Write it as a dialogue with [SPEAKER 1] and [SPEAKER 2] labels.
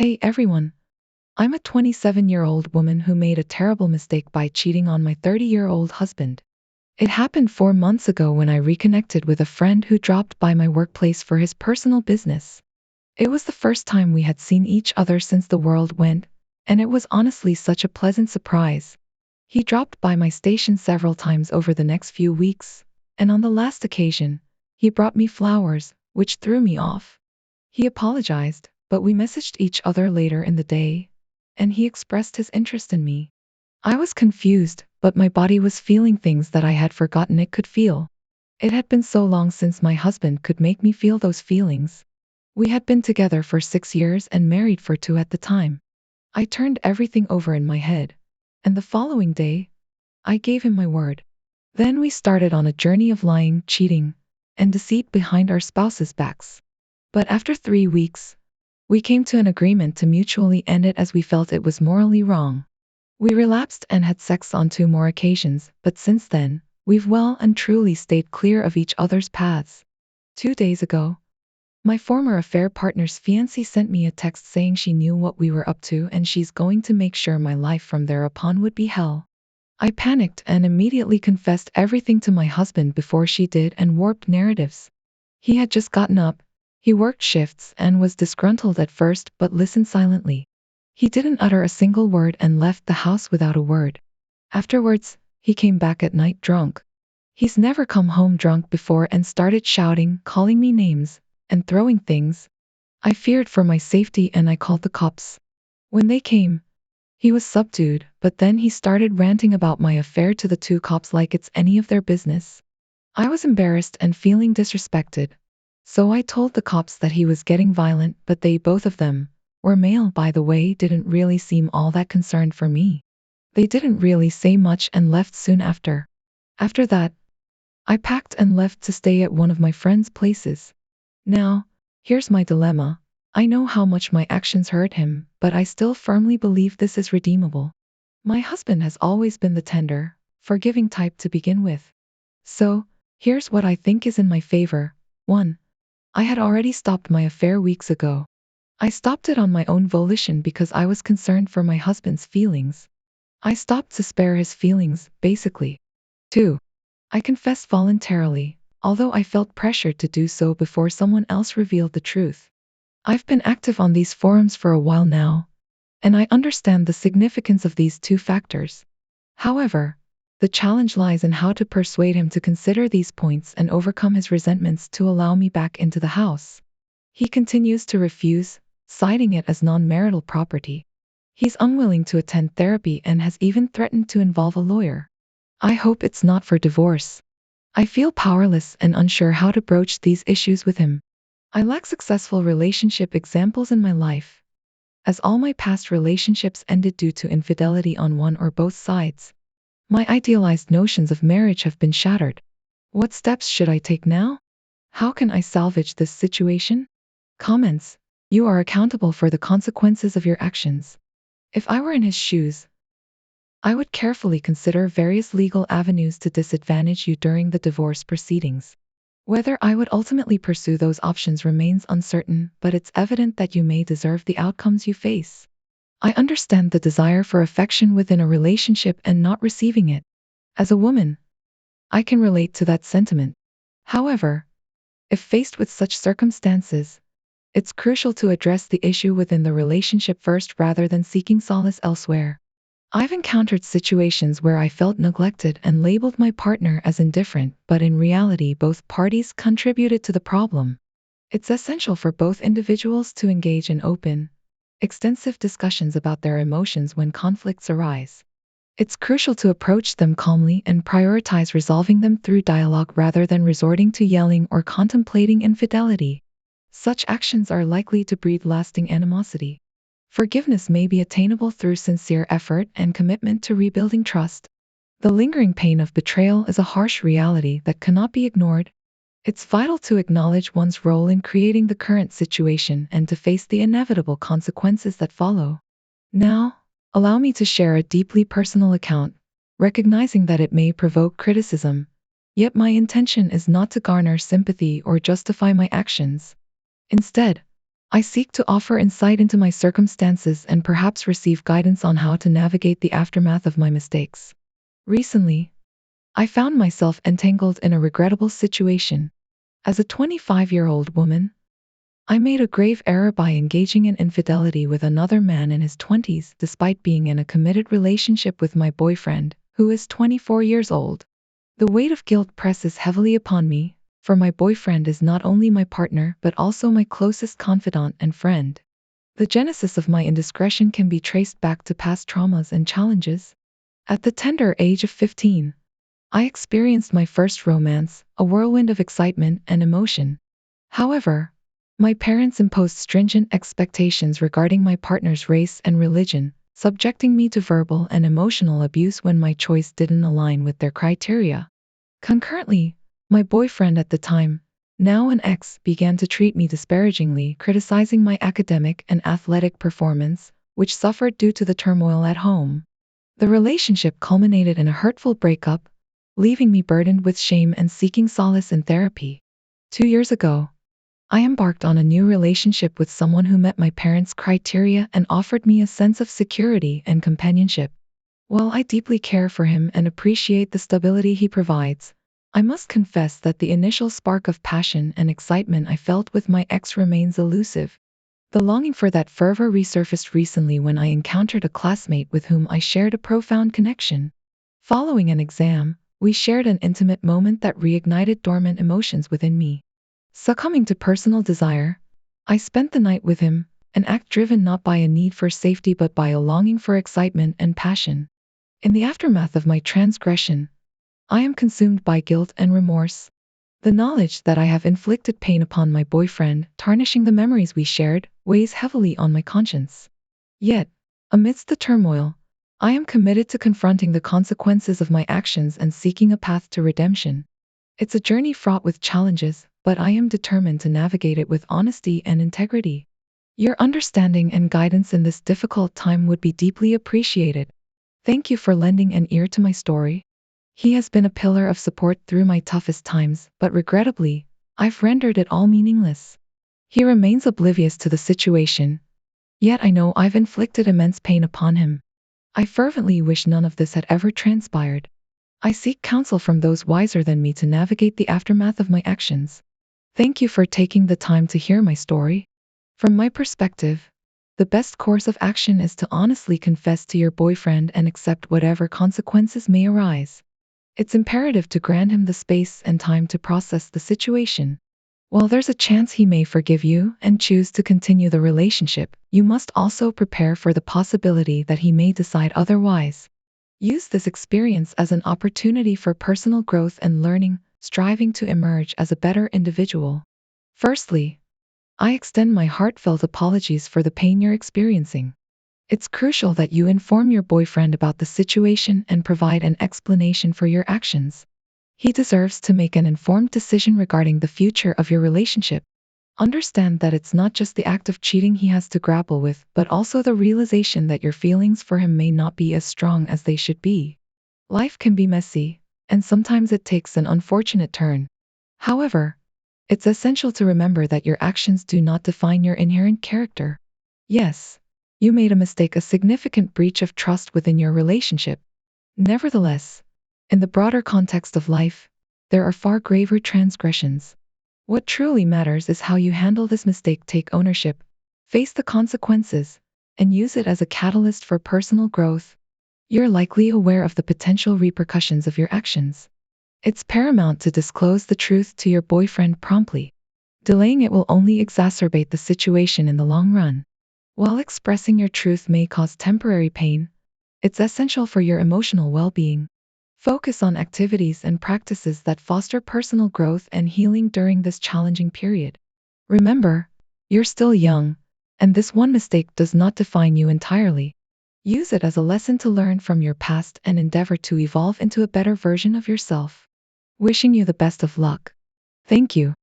[SPEAKER 1] Hey everyone, I'm a 27-year-old woman who made a terrible mistake by cheating on my 30-year-old husband. It happened 4 months ago when I reconnected with a friend who dropped by my workplace for his personal business. It was the first time we had seen each other since the world went, and it was honestly such a pleasant surprise. He dropped by my station several times over the next few weeks, and on the last occasion, he brought me flowers, which threw me off. He apologized, but we messaged each other later in the day, and he expressed his interest in me. I was confused, but my body was feeling things that I had forgotten it could feel. It had been so long since my husband could make me feel those feelings. We had been together for 6 years and married for 2 at the time. I turned everything over in my head, and the following day, I gave him my word. Then we started on a journey of lying, cheating, and deceit behind our spouses' backs. But after 3 weeks, we came to an agreement to mutually end it as we felt it was morally wrong. We relapsed and had sex on 2 more occasions, but since then, we've well and truly stayed clear of each other's paths. 2 days ago, my former affair partner's fiancée sent me a text saying she knew what we were up to and she's going to make sure my life from there upon would be hell. I panicked and immediately confessed everything to my husband before she did and warped narratives. He had just gotten up. He worked shifts and was disgruntled at first but listened silently. He didn't utter a single word and left the house without a word. Afterwards, he came back at night drunk. He's never come home drunk before and started shouting, calling me names, and throwing things. I feared for my safety and I called the cops. When they came, he was subdued, but then he started ranting about my affair to the 2 cops like it's any of their business. I was embarrassed and feeling disrespected. So I told the cops that he was getting violent, but they, both of them, were male by the way, didn't really seem all that concerned for me. They didn't really say much and left soon after. After that, I packed and left to stay at one of my friend's places. Now, here's my dilemma. I know how much my actions hurt him, but I still firmly believe this is redeemable. My husband has always been the tender, forgiving type to begin with. So, here's what I think is in my favor. 1. I had already stopped my affair weeks ago. I stopped it on my own volition because I was concerned for my husband's feelings. I stopped to spare his feelings, basically. 2. I confessed voluntarily, although I felt pressured to do so before someone else revealed the truth. I've been active on these forums for a while now, and I understand the significance of these 2 factors. However, the challenge lies in how to persuade him to consider these points and overcome his resentments to allow me back into the house. He continues to refuse, citing it as non-marital property. He's unwilling to attend therapy and has even threatened to involve a lawyer. I hope it's not for divorce. I feel powerless and unsure how to broach these issues with him. I lack successful relationship examples in my life, as all my past relationships ended due to infidelity on one or both sides. My idealized notions of marriage have been shattered. What steps should I take now? How can I salvage this situation? Comments. You are accountable for the consequences of your actions. If I were in his shoes, I would carefully consider various legal avenues to disadvantage you during the divorce proceedings. Whether I would ultimately pursue those options remains uncertain, but it's evident that you may deserve the outcomes you face. I understand the desire for affection within a relationship and not receiving it. As a woman, I can relate to that sentiment. However, if faced with such circumstances, it's crucial to address the issue within the relationship first rather than seeking solace elsewhere. I've encountered situations where I felt neglected and labeled my partner as indifferent, but in reality both parties contributed to the problem. It's essential for both individuals to engage in open, extensive discussions about their emotions when conflicts arise. It's crucial to approach them calmly and prioritize resolving them through dialogue rather than resorting to yelling or contemplating infidelity. Such actions are likely to breed lasting animosity. Forgiveness may be attainable through sincere effort and commitment to rebuilding trust. The lingering pain of betrayal is a harsh reality that cannot be ignored. It's vital to acknowledge one's role in creating the current situation and to face the inevitable consequences that follow. Now, allow me to share a deeply personal account, recognizing that it may provoke criticism. Yet my intention is not to garner sympathy or justify my actions. Instead, I seek to offer insight into my circumstances and perhaps receive guidance on how to navigate the aftermath of my mistakes. Recently, I found myself entangled in a regrettable situation. As a 25-year-old woman, I made a grave error by engaging in infidelity with another man in his 20s despite being in a committed relationship with my boyfriend, who is 24 years old. The weight of guilt presses heavily upon me, for my boyfriend is not only my partner but also my closest confidant and friend. The genesis of my indiscretion can be traced back to past traumas and challenges. At the tender age of 15, I experienced my first romance, a whirlwind of excitement and emotion. However, my parents imposed stringent expectations regarding my partner's race and religion, subjecting me to verbal and emotional abuse when my choice didn't align with their criteria. Concurrently, my boyfriend at the time, now an ex, began to treat me disparagingly, criticizing my academic and athletic performance, which suffered due to the turmoil at home. The relationship culminated in a hurtful breakup, leaving me burdened with shame and seeking solace in therapy. 2 years ago, I embarked on a new relationship with someone who met my parents' criteria and offered me a sense of security and companionship. While I deeply care for him and appreciate the stability he provides, I must confess that the initial spark of passion and excitement I felt with my ex remains elusive. The longing for that fervor resurfaced recently when I encountered a classmate with whom I shared a profound connection. Following an exam, we shared an intimate moment that reignited dormant emotions within me. Succumbing to personal desire, I spent the night with him, an act driven not by a need for safety but by a longing for excitement and passion. In the aftermath of my transgression, I am consumed by guilt and remorse. The knowledge that I have inflicted pain upon my boyfriend, tarnishing the memories we shared, weighs heavily on my conscience. Yet, amidst the turmoil, I am committed to confronting the consequences of my actions and seeking a path to redemption. It's a journey fraught with challenges, but I am determined to navigate it with honesty and integrity. Your understanding and guidance in this difficult time would be deeply appreciated. Thank you for lending an ear to my story. He has been a pillar of support through my toughest times, but regrettably, I've rendered it all meaningless. He remains oblivious to the situation, yet I know I've inflicted immense pain upon him. I fervently wish none of this had ever transpired. I seek counsel from those wiser than me to navigate the aftermath of my actions. Thank you for taking the time to hear my story. From my perspective, the best course of action is to honestly confess to your boyfriend and accept whatever consequences may arise. It's imperative to grant him the space and time to process the situation. While there's a chance he may forgive you and choose to continue the relationship, you must also prepare for the possibility that he may decide otherwise. Use this experience as an opportunity for personal growth and learning, striving to emerge as a better individual. Firstly, I extend my heartfelt apologies for the pain you're experiencing. It's crucial that you inform your boyfriend about the situation and provide an explanation for your actions. He deserves to make an informed decision regarding the future of your relationship. Understand that it's not just the act of cheating he has to grapple with, but also the realization that your feelings for him may not be as strong as they should be. Life can be messy, and sometimes it takes an unfortunate turn. However, it's essential to remember that your actions do not define your inherent character. Yes, you made a mistake, a significant breach of trust within your relationship. Nevertheless, in the broader context of life, there are far graver transgressions. What truly matters is how you handle this mistake, take ownership, face the consequences, and use it as a catalyst for personal growth. You're likely aware of the potential repercussions of your actions. It's paramount to disclose the truth to your boyfriend promptly. Delaying it will only exacerbate the situation in the long run. While expressing your truth may cause temporary pain, it's essential for your emotional well-being. Focus on activities and practices that foster personal growth and healing during this challenging period. Remember, you're still young, and this one mistake does not define you entirely. Use it as a lesson to learn from your past and endeavor to evolve into a better version of yourself. Wishing you the best of luck. Thank you.